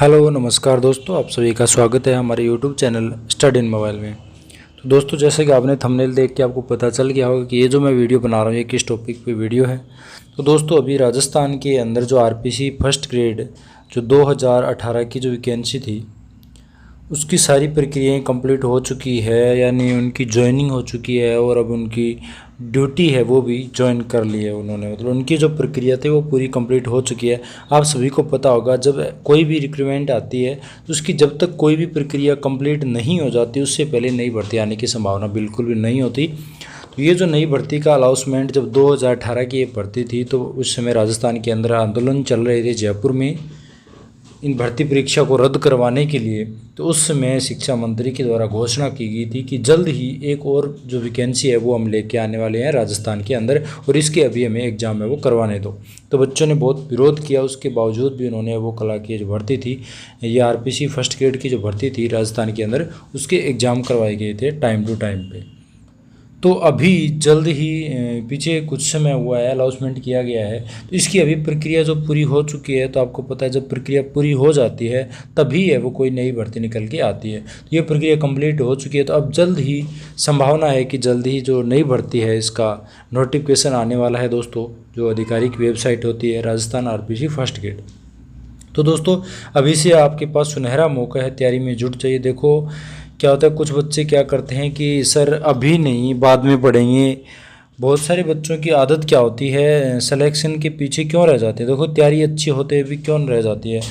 Hello नमस्कार दोस्तों, आप सभी का स्वागत है हमारे YouTube channel study in mobile में। तो दोस्तों, जैसे कि आपने थंबनेल देख के आपको पता चल गया होगा कि ये जो मैं वीडियो बना रहा हूँ ये किस टॉपिक पे वीडियो है। तो दोस्तों, अभी राजस्थान के अंदर जो आरपीसी फर्स्ट ग्रेड जो 2018 की जो वैकेंसी थी उसकी सारी प्रक्रियाएं कंप्लीट हो चुकी है, यानी उनकी ज्वाइनिंग हो चुकी है और अब उनकी ड्यूटी है वो भी ज्वाइन कर ली है उन्होंने। मतलब उनकी जो प्रक्रिया थी वो पूरी कंप्लीट हो चुकी है। आप सभी को पता होगा जब कोई भी रिक्रूटमेंट आती है तो उसकी जब तक कोई भी प्रक्रिया कंप्लीट नहीं हो जाती उससे पहले नई भर्ती आने की संभावना बिल्कुल भी नहीं होती। तो ये जो नई भर्ती का अनाउंसमेंट जब 2018 की ये भर्ती थी तो उस समय राजस्थान के अंदर आंदोलन चल रहे थे जयपुर में इन भर्ती परीक्षा को रद्द करवाने के लिए। तो उस समय शिक्षा मंत्री के द्वारा घोषणा की गई थी कि जल्द ही एक और जो वैकेंसी है वो हम लेके आने वाले हैं राजस्थान के अंदर और इसके अभी हमें एग्ज़ाम है वो करवाने दो। तो बच्चों ने बहुत विरोध किया, उसके बावजूद भी उन्होंने वो कला की जो भर्ती थी, ये आरपीसी फर्स्ट ग्रेड की जो भर्ती थी राजस्थान के अंदर, उसके एग्ज़ाम करवाए गए थे टाइम टू टाइम पे। तो अभी जल्द ही पीछे कुछ समय हुआ है, अनाउंसमेंट किया गया है, तो इसकी अभी प्रक्रिया जो पूरी हो चुकी है। तो आपको पता है जब प्रक्रिया पूरी हो जाती है तभी है वो कोई नई भर्ती निकल के आती है। तो ये प्रक्रिया कंप्लीट हो चुकी है, तो अब जल्द ही संभावना है कि जल्द ही जो नई भर्ती है इसका नोटिफिकेशन आने वाला है दोस्तों, जो आधिकारिक वेबसाइट होती है राजस्थान आरपीसी फर्स्ट ग्रेड। तो दोस्तों, अभी से आपके पास सुनहरा मौका है, तैयारी में जुट जाइए। देखो क्या होता है, कुछ बच्चे क्या करते हैं कि सर अभी नहीं बाद में पढ़ेंगे। बहुत सारे बच्चों की आदत क्या होती है, सिलेक्शन के पीछे क्यों रह जाते हैं। देखो, तैयारी अच्छी होते हुए भी क्यों रह जाती है।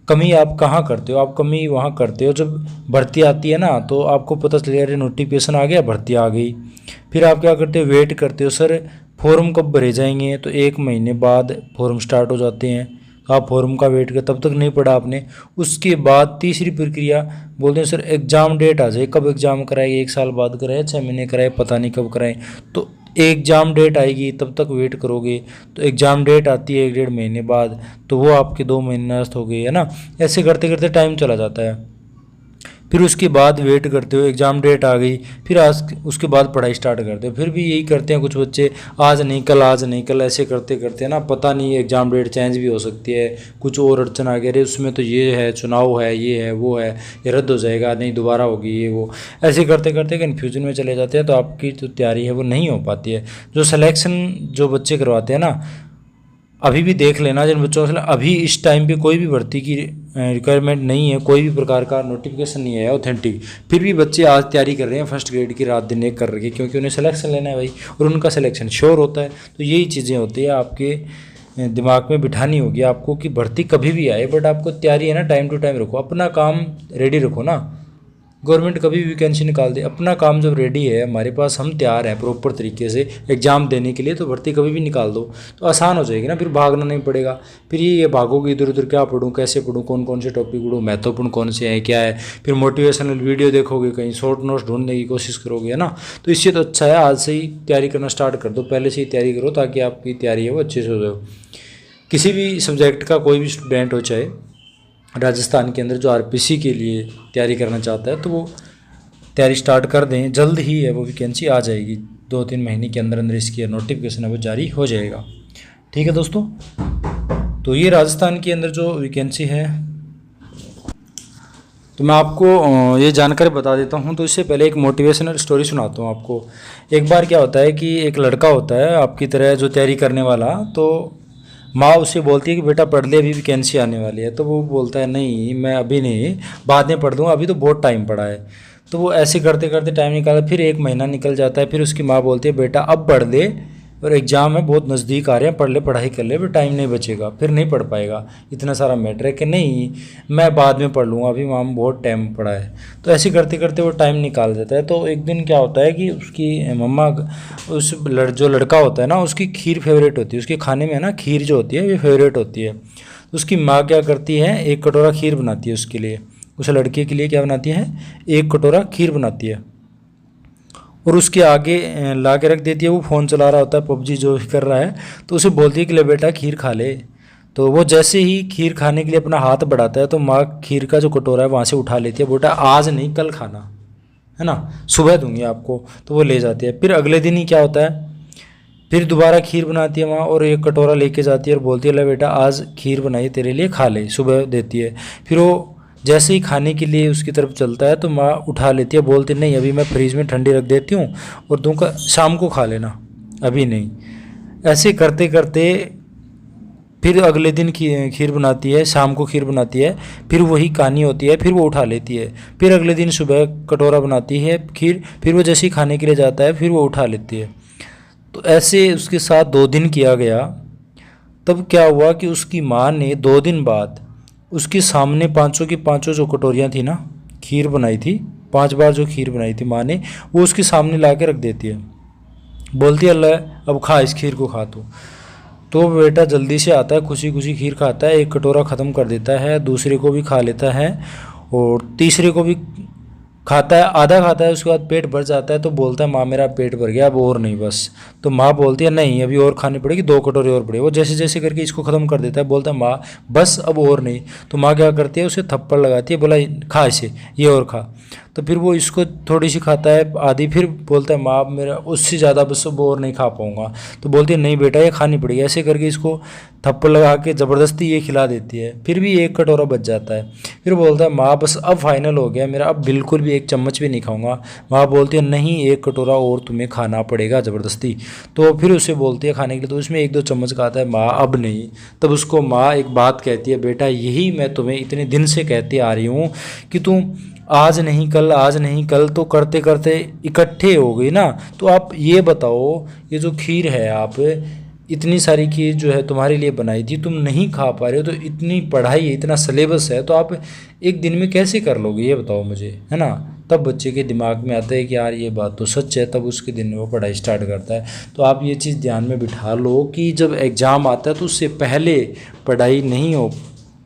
कमी आप कहाँ करते हो, आप कमी वहाँ करते हो जब भर्ती आती है ना, तो आपको पता चल गया नोटिफिकेशन आ गया, भर्ती आ गई। फिर आप क्या करते हो, वेट करते हो सर फॉर्म कब भरे जाएंगे। तो 1 महीने बाद फॉर्म स्टार्ट हो जाते हैं, आप फॉर्म का वेट कर, तब तक नहीं पढ़ा आपने। उसके बाद तीसरी प्रक्रिया बोलते हैं सर एग्ज़ाम डेट आ जाए, कब एग्ज़ाम कराएंगे, 1 साल बाद कराए, 6 महीने कराए, पता नहीं कब कराएं। तो एग्ज़ाम डेट आएगी तब तक वेट करोगे, तो एग्ज़ाम डेट आती है 1 डेढ़ महीने बाद, तो वो आपके 2 महीने नष्ट हो गए, है ना। ऐसे करते करते टाइम चला जाता है। फिर उसके बाद वेट करते हो, एग्ज़ाम डेट आ गई, फिर आज उसके बाद पढ़ाई स्टार्ट करते हो। फिर भी यही करते हैं कुछ बच्चे, आज नहीं कल, आज नहीं कल, ऐसे करते करते ना, पता नहीं एग्ज़ाम डेट चेंज भी हो सकती है, कुछ और अड़चन आ गया, अरे उसमें तो ये है, चुनाव है, ये है, वो है, ये रद्द हो जाएगा, नहीं दोबारा होगी, ये वो, ऐसे करते करते कन्फ्यूजन में चले जाते हैं। तो आपकी जो तैयारी है वो नहीं हो पाती है। जो सिलेक्शन जो बच्चे करवाते हैं ना, अभी भी देख लेना जिन बच्चों से अभी इस टाइम पे कोई भी भर्ती की रिक्वायरमेंट नहीं है, कोई भी प्रकार का नोटिफिकेशन नहीं है ऑथेंटिक, फिर भी बच्चे आज तैयारी कर रहे हैं फर्स्ट ग्रेड की, रात दिन एक कर रहे हैं, क्योंकि उन्हें सिलेक्शन लेना है भाई, और उनका सिलेक्शन श्योर होता है। तो यही चीज़ें होती है, आपके दिमाग में बिठानी होगी आपको कि भर्ती कभी भी आए, बट आपको तैयारी है ना टाइम टू टाइम रखो, अपना काम रेडी रखो ना। गवर्नमेंट कभी भी वैकेंसी निकाल दे, अपना काम जब रेडी है हमारे पास, हम तैयार हैं प्रॉपर तरीके से एग्ज़ाम देने के लिए, तो भर्ती कभी भी निकाल दो, तो आसान हो जाएगी ना, फिर भागना नहीं पड़ेगा। फिर ये भागोगे इधर उधर, क्या पढ़ूँ, कैसे पढ़ूँ, कौन कौन से टॉपिक पढ़ूँ, महत्वपूर्ण कौन से हैं, क्या है, फिर मोटिवेशनल वीडियो देखोगे, कहीं शॉर्ट नोट्स ढूंढने की कोशिश करोगे, है ना। तो इससे तो अच्छा है आज से ही तैयारी करना स्टार्ट कर दो, पहले से ही तैयारी करो, ताकि आपकी तैयारी है वो अच्छे से हो जाए। किसी भी सब्जेक्ट का कोई भी स्टूडेंट हो, चाहे राजस्थान के अंदर जो आरपीसी के लिए तैयारी करना चाहता है, तो वो तैयारी स्टार्ट कर दें, जल्द ही है वो वैकेंसी आ जाएगी, 2-3 महीने के अंदर अंदर इसकी नोटिफिकेशन है वो जारी हो जाएगा। ठीक है दोस्तों, तो ये राजस्थान के अंदर जो वैकेंसी है, तो मैं आपको ये जानकारी बता देता हूँ। तो इससे पहले एक मोटिवेशनल स्टोरी सुनाता हूँ आपको। एक बार क्या होता है कि एक लड़का होता है आपकी तरह जो तैयारी करने वाला, तो माँ उसे बोलती है कि बेटा पढ़ ले, अभी वैकेंसी आने वाली है। तो वो बोलता है नहीं मैं अभी नहीं, बाद में पढ़ दूँगा, अभी तो बहुत टाइम पड़ा है। तो वो ऐसे करते करते टाइम निकाला, फिर 1 महीना निकल जाता है। फिर उसकी माँ बोलती है बेटा अब पढ़ ले, और एग्ज़ाम है बहुत नज़दीक आ रहे हैं, पढ़ ले, पढ़ाई कर ले, फिर टाइम नहीं बचेगा, फिर नहीं पढ़ पाएगा, इतना सारा मैटर है। कि नहीं मैं बाद में पढ़ लूँगा, अभी माम बहुत टाइम पड़ा है। तो ऐसे करते करते वो टाइम निकाल देता है। तो एक दिन क्या होता है कि उसकी मम्मा, जो लड़का होता है ना, उसकी खीर फेवरेट होती है, उसके खाने में है ना खीर जो होती है ये फेवरेट होती है। तो उसकी माँ क्या करती है, 1 कटोरा खीर बनाती है उसके लिए, उस लड़के के लिए क्या बनाती है, 1 कटोरा खीर बनाती है, और उसके आगे ला के रख देती है। वो फ़ोन चला रहा होता है, पबजी जो भी कर रहा है, तो उसे बोलती है कि ले बेटा खीर खा ले। तो वो जैसे ही खीर खाने के लिए अपना हाथ बढ़ाता है, तो माँ खीर का जो कटोरा है वहाँ से उठा लेती है, बेटा आज नहीं कल खाना, है ना, सुबह दूंगी आपको। तो वो ले जाती है। फिर अगले दिन ही क्या होता है, फिर दोबारा खीर बनाती है माँ और एक कटोरा लेके जाती है और बोलती है ले बेटा आज खीर बनाई तेरे लिए, खा ले, सुबह देती है। फिर वो जैसे ही खाने के लिए उसकी तरफ चलता है तो माँ उठा लेती है, बोलती नहीं अभी मैं फ्रिज में ठंडी रख देती हूँ और दूँगा, शाम को खा लेना, अभी नहीं। ऐसे करते करते फिर अगले दिन खीर बनाती है, शाम को खीर बनाती है, फिर वही कहानी होती है, फिर वो उठा लेती है। फिर अगले दिन सुबह कटोरा बनाती है खीर, फिर वो जैसे ही खाने के लिए जाता है फिर वो उठा लेती है। तो ऐसे उसके साथ 2 दिन किया गया। तब क्या हुआ कि उसकी माँ ने 2 दिन बाद उसके सामने पाँचों की पाँचों जो कटोरियाँ थी ना, खीर बनाई थी, 5 बार जो खीर बनाई थी माँ ने, वो उसके सामने ला के रख देती है। बोलती है अल्लाह अब खा, इस खीर को खा तो बेटा जल्दी से आता है, खुशी खुशी खीर खाता है, एक कटोरा ख़त्म कर देता है, दूसरे को भी खा लेता है और तीसरे को भी खाता है, आधा खाता है, उसके बाद पेट भर जाता है। तो बोलता है माँ मेरा पेट भर गया अब और नहीं बस। तो माँ बोलती है नहीं अभी और खानी पड़ेगी, 2 कटोरे और पड़े। वो जैसे जैसे करके इसको ख़त्म कर देता है, बोलता है माँ बस अब और नहीं। तो माँ क्या करती है, उसे थप्पड़ लगाती है, बोला खा इसे, ये और खा। तो फिर वो इसको थोड़ी सी खाता है आधी, फिर बोलता है माँ मेरा उससे ज़्यादा बस अब और नहीं खा पाऊँगा। तो बोलती है नहीं बेटा ये खानी पड़ेगी। ऐसे करके इसको थप्पड़ लगा के ज़बरदस्ती ये खिला देती है। फिर भी 1 कटोरा बच जाता है। फिर बोलता है माँ बस अब फाइनल हो गया मेरा, अब बिल्कुल भी 1 चम्मच भी नहीं खाऊंगा। माँ बोलती है नहीं 1 कटोरा और तुम्हें खाना पड़ेगा ज़बरदस्ती। तो फिर उसे बोलती है खाने के लिए, तो उसमें 1-2 चम्मच खाता है। माँ अब नहीं। तब उसको माँ एक बात कहती है, बेटा यही मैं तुम्हें इतने दिन से कहती आ रही हूँ कि तुम आज नहीं कल, आज नहीं कल तो करते करते इकट्ठे हो गई ना। तो आप ये बताओ ये जो खीर है, आप इतनी सारी खीर जो है तुम्हारे लिए बनाई थी, तुम नहीं खा पा रहे हो, तो इतनी पढ़ाई है, इतना सिलेबस है, तो आप एक दिन में कैसे कर लोगे ये बताओ मुझे, है ना। तब बच्चे के दिमाग में आता है कि यार ये बात तो सच है, तब उसके दिन में वो पढ़ाई स्टार्ट करता है। तो आप ये चीज़ ध्यान में बिठा लो कि जब एग्ज़ाम आता है तो उससे पहले पढ़ाई नहीं हो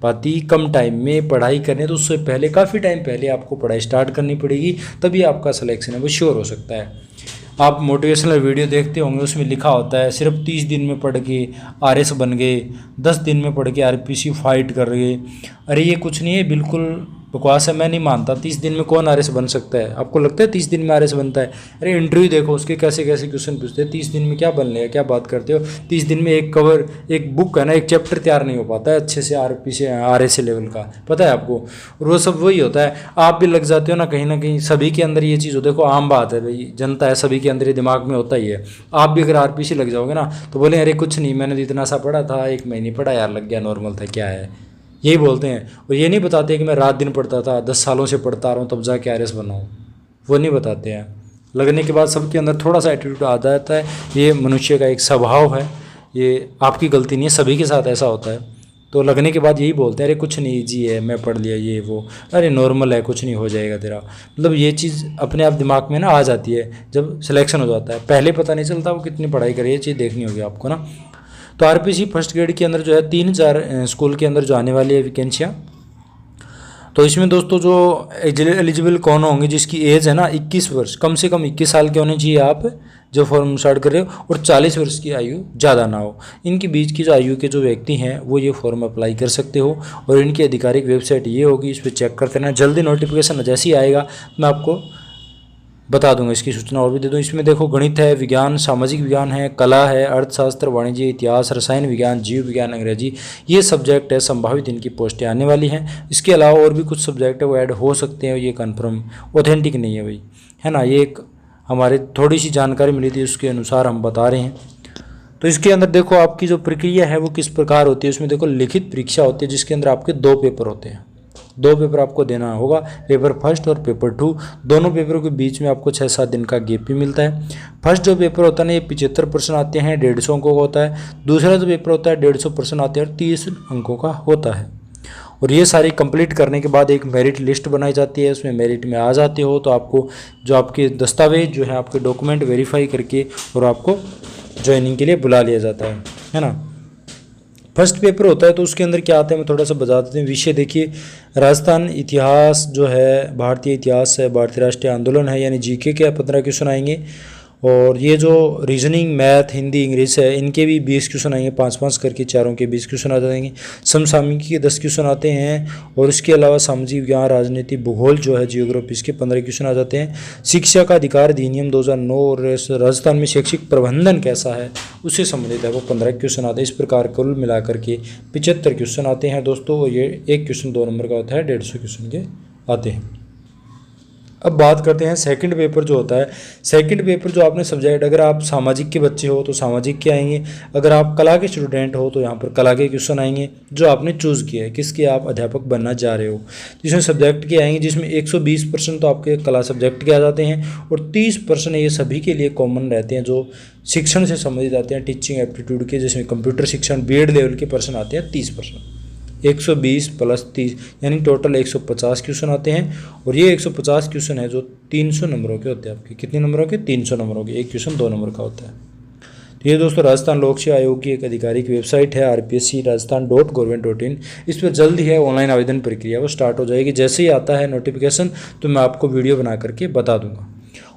पाती, कम टाइम में पढ़ाई करने, तो उससे पहले काफ़ी टाइम पहले आपको पढ़ाई स्टार्ट करनी पड़ेगी, तभी आपका सिलेक्शन है वो श्योर हो सकता है। आप मोटिवेशनल वीडियो देखते होंगे, उसमें लिखा होता है सिर्फ 30 दिन में पढ़ के आरएस बन गए, 10 दिन में पढ़ के आरपीसी फाइट कर गए। अरे ये कुछ नहीं है, बिल्कुल बकवास है, मैं नहीं मानता। 30 दिन में कौन आरएस बन सकता है? आपको लगता है 30 दिन में आरएस बनता है? अरे इंटरव्यू देखो, उसके कैसे कैसे क्वेश्चन पूछते हैं। 30 दिन में क्या बन लेगा, क्या बात करते हो? 30 दिन में एक बुक है ना, एक चैप्टर तैयार नहीं हो पाता है अच्छे से आरपीसी आरएस लेवल का, पता है आपको। और वो सब वही होता है, आप भी लग जाते हो ना कहीं, सभी के अंदर ये चीज़ हो। देखो आम बात है भाई, जनता है, सभी के अंदर ये दिमाग में होता ही है। आप भी अगर आरपीसी लग जाओगे ना तो बोले अरे कुछ नहीं, मैंने तो इतना सा पढ़ा था, 1 महीने पढ़ा यार, लग गया, नॉर्मल था, क्या है, यही बोलते हैं। और ये नहीं बताते कि मैं रात दिन पढ़ता था, 10 सालों से पढ़ता रहा हूँ तब जाके आरएस बना हूँ, वो नहीं बताते हैं। लगने के बाद सबके अंदर थोड़ा सा एटीट्यूड आ जाता है, ये मनुष्य का एक स्वभाव है, ये आपकी गलती नहीं है, सभी के साथ ऐसा होता है। तो लगने के बाद यही बोलते हैं अरे कुछ नहीं, ईजी है, मैं पढ़ लिया, ये वो, अरे नॉर्मल है, कुछ नहीं हो जाएगा तेरा। मतलब ये चीज़ अपने आप दिमाग में ना आ जाती है जब सिलेक्शन हो जाता है, पहले पता नहीं चलता वो कितनी पढ़ाई करे, ये चीज़ देखनी होगी आपको ना। तो आरपीसी फर्स्ट ग्रेड के अंदर जो है 3-4 स्कूल के अंदर जो आने वाली है वैकेंसियाँ। तो इसमें दोस्तों जो एलिजिबल कौन होंगे, जिसकी एज है ना 21 वर्ष, कम से कम 21 साल के होने चाहिए आप जो फॉर्म स्टार्ट कर रहे हो, और 40 वर्ष की आयु ज़्यादा ना हो। इनके बीच की जो आयु के जो व्यक्ति हैं वो ये फॉर्म अप्लाई कर सकते हो। और इनकी आधिकारिक वेबसाइट ये होगी, इस पर चेक करते रहना। जल्दी नोटिफिकेशन जैसे ही आएगा मैं आपको बता दूंगा, इसकी सूचना और भी दे दूँ। इसमें देखो गणित है, विज्ञान, सामाजिक विज्ञान है, कला है, अर्थशास्त्र, वाणिज्य, इतिहास, रसायन विज्ञान, जीव विज्ञान, अंग्रेजी, ये सब्जेक्ट है। संभावित इनकी पोस्टें आने वाली हैं। इसके अलावा और भी कुछ सब्जेक्ट है वो ऐड हो सकते हैं, ये कन्फर्म ऑथेंटिक नहीं है भाई, है ना। ये एक हमारे थोड़ी सी जानकारी मिली थी, उसके अनुसार हम बता रहे हैं। तो इसके अंदर देखो आपकी जो प्रक्रिया है वो किस प्रकार होती है। उसमें देखो लिखित परीक्षा होती है, जिसके अंदर आपके 2 पेपर होते हैं। 2 पेपर आपको देना होगा, पेपर फर्स्ट और पेपर 2। दोनों पेपरों के बीच में आपको 6-7 दिन का गैप भी मिलता है। फर्स्ट जो पेपर होता है ना, ये 75 प्रश्न आते हैं, 150 अंकों का होता है। दूसरा जो पेपर होता है 150 प्रश्न आते हैं और 30 अंकों का होता है। और ये सारी कंप्लीट करने के बाद एक मेरिट लिस्ट बनाई जाती है, उसमें मेरिट में आ जाते हो तो आपको जो आपके दस्तावेज जो है, आपके डॉक्यूमेंट वेरीफाई करके और आपको ज्वाइनिंग के लिए बुला लिया जाता है ना। फर्स्ट पेपर होता है तो उसके अंदर क्या आता है मैं थोड़ा सा बता देते हैं। विषय देखिए, राजस्थान इतिहास जो है, भारतीय इतिहास है, भारतीय राष्ट्रीय आंदोलन है, यानी जीके के 15 क्वेश्चन आएंगे। और ये जो रीजनिंग, मैथ, हिंदी, इंग्लिश है, इनके भी 20 क्वेश्चन आएंगे, 5-5 करके, चारों के 20 क्वेश्चन आ जाएंगे। समसामयिकी के 10 क्वेश्चन आते हैं और इसके अलावा सामाजिक विज्ञान, राजनीति, भूगोल जो है जियोग्राफी, इसके 15 क्वेश्चन आ जाते हैं। शिक्षा का अधिकार अधिनियम 2009 और राजस्थान में शैक्षिक प्रबंधन कैसा है उससे संबंधित है, वो 15 क्वेश्चन आते हैं। इस प्रकार कुल मिलाकर के 75 क्वेश्चन आते हैं दोस्तों। ये एक क्वेश्चन 2 नंबर का होता है, 150 क्वेश्चन के आते हैं। अब बात करते हैं सेकंड पेपर जो होता है। सेकंड पेपर जो आपने सब्जेक्ट, अगर आप सामाजिक के बच्चे हो तो सामाजिक के आएंगे, अगर आप कला के स्टूडेंट हो तो यहाँ पर कला के क्वेश्चन आएंगे जो आपने चूज़ किया है, किसके आप अध्यापक बनना चाह रहे हो। जिसमें सब्जेक्ट के आएंगे, जिसमें 120% तो आपके कला सब्जेक्ट के आ जाते हैं और 30% ये सभी के लिए कॉमन रहते हैं जो शिक्षण से संबंधित आते हैं, टीचिंग एप्टीट्यूड के, जिसमें कंप्यूटर शिक्षण बीएड लेवल के पर्सन आते हैं 30%। 120 + 30 यानी टोटल 150 क्वेश्चन आते हैं। और ये 150 क्वेश्चन है जो 300 नंबरों के होते हैं। आपके कितने नंबरों के? 300 नंबरों के। एक क्वेश्चन 2 नंबर का होता है। तो ये दोस्तों राजस्थान लोक सेवा आयोग की एक आधिकारिक वेबसाइट है rpsc.rajasthan.gov.in। इस पर जल्द ही है ऑनलाइन आवेदन प्रक्रिया वो स्टार्ट हो जाएगी। जैसे ही आता है नोटिफिकेशन तो मैं आपको वीडियो बना करके बता दूंगा।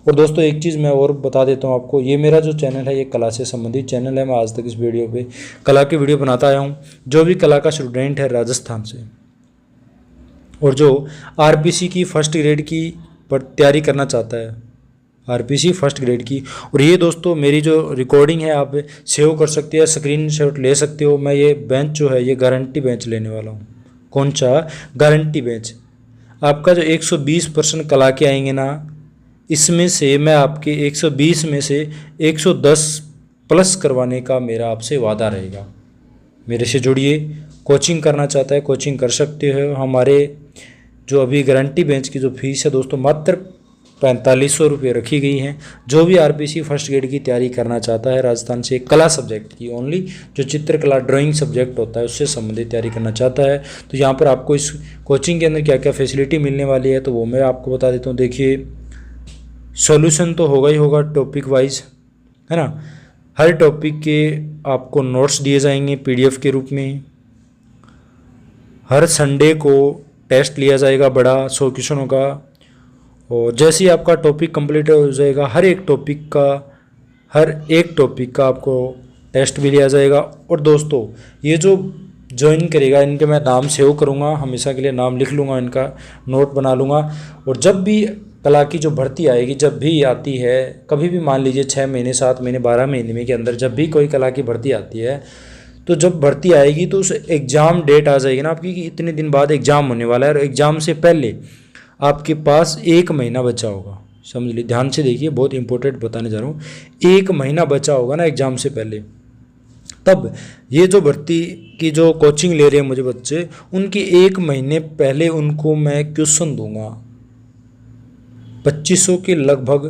और दोस्तों एक चीज़ मैं और बता देता हूँ आपको, ये मेरा जो चैनल है ये कला से संबंधित चैनल है। मैं आज तक इस वीडियो पे कला की वीडियो बनाता आया हूँ। जो भी कला का स्टूडेंट है राजस्थान से और जो आरपीसी की फर्स्ट ग्रेड की पर तैयारी करना चाहता है, आरपीसी फर्स्ट ग्रेड की, और ये दोस्तों मेरी जो रिकॉर्डिंग है आप सेव कर सकते हैं, स्क्रीनशॉट ले सकते हो। मैं ये बेंच जो है ये गारंटी बेंच लेने वाला हूँ। कौन सा? Guarantee bench. आपका जो 120% कला के आएंगे ना, इसमें से मैं आपके 120 में से 110 प्लस करवाने का मेरा आपसे वादा रहेगा। मेरे से जुड़िए, कोचिंग करना चाहता है कोचिंग कर सकते हो। हमारे जो अभी गारंटी बेंच की जो फीस है दोस्तों मात्र 4500 रुपये रखी गई हैं। जो भी आरपीसी फर्स्ट ग्रेड की तैयारी करना चाहता है राजस्थान से, कला सब्जेक्ट की ओनली, जो चित्रकला ड्राइंग सब्जेक्ट होता है उससे संबंधित तैयारी करना चाहता है, तो यहाँ पर आपको इस कोचिंग के अंदर क्या क्या फैसिलिटी मिलने वाली है तो वो मैं आपको बता देता हूँ। देखिए, सॉल्यूशन तो होगा ही होगा टॉपिक वाइज, है ना। हर टॉपिक के आपको नोट्स दिए जाएंगे पीडीएफ के रूप में। हर संडे को टेस्ट लिया जाएगा बड़ा 100 क्वेश्चनों का। और जैसे ही आपका टॉपिक कंप्लीट हो जाएगा, हर एक टॉपिक का आपको टेस्ट भी लिया जाएगा। और दोस्तों ये जो ज्वाइन करेगा, इनके मैं नाम सेव करूँगा, हमेशा के लिए नाम लिख लूँगा, इनका नोट बना लूँगा। और जब भी कला की जो भर्ती आएगी, जब भी आती है, कभी भी मान लीजिए 6 महीने, 7 महीने, 12 महीने में के अंदर जब भी कोई कला की भर्ती आती है, तो जब भर्ती आएगी तो उस एग्ज़ाम डेट आ जाएगी ना आपकी कि इतने दिन बाद एग्ज़ाम होने वाला है। और एग्ज़ाम से पहले आपके पास 1 महीना बचा होगा। समझ लीजिए, ध्यान से देखिए, बहुत इंपॉर्टेंट बताने जा रहा हूँ। 1 महीना बचा होगा ना एग्ज़ाम से पहले, तब ये जो भर्ती की जो कोचिंग ले रहे हैं मुझे बच्चे, उनके 1 महीने पहले उनको मैं क्वेश्चन दूंगा, 2500 के लगभग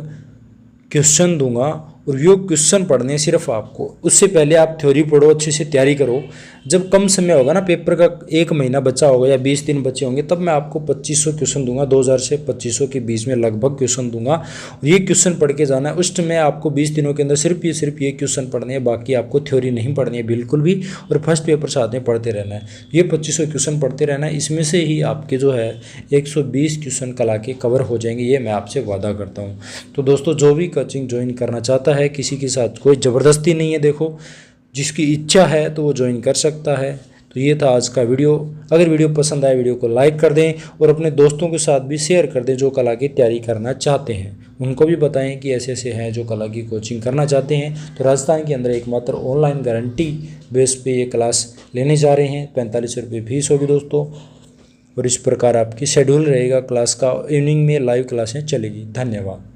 क्वेश्चन दूंगा। और वो क्वेश्चन पढ़ने सिर्फ आपको, उससे पहले आप थ्योरी पढ़ो, अच्छे से तैयारी करो। जब कम समय होगा ना, पेपर का 1 महीना बचा होगा या 20 दिन बचे होंगे, तब मैं आपको 2500 क्वेश्चन दूंगा। 2000 से 2500 के बीच में लगभग क्वेश्चन दूंगा। और ये क्वेश्चन पढ़ के जाना है। उस समय आपको 20 दिनों के अंदर सिर्फ ये क्वेश्चन पढ़ने हैं, बाकी आपको थ्योरी नहीं पढ़नी है बिल्कुल भी। और फर्स्ट पेपर साथ में पढ़ते रहना है। ये 2500 क्वेश्चन पढ़ते रहना है। इसमें से ही आपके जो है 120 क्वेश्चन कला के कवर हो जाएंगे, ये मैं आपसे वादा करता हूँ। तो दोस्तों जो भी कोचिंग ज्वाइन करना चाहता है, किसी के साथ कोई ज़बरदस्ती नहीं है। देखो, जिसकी इच्छा है तो वो ज्वाइन कर सकता है। तो ये था आज का वीडियो। अगर वीडियो पसंद आए, वीडियो को लाइक कर दें और अपने दोस्तों के साथ भी शेयर कर दें जो कला की तैयारी करना चाहते हैं। उनको भी बताएं कि ऐसे ऐसे हैं जो कला की कोचिंग करना चाहते हैं। तो राजस्थान के अंदर एकमात्र ऑनलाइन गारंटी बेस पे ये क्लास लेने जा रहे हैं। 45 रुपये फीस होगी दोस्तों। और इस प्रकार आपकी शेड्यूल रहेगा क्लास का। इवनिंग में लाइव क्लासें चलेगी। धन्यवाद।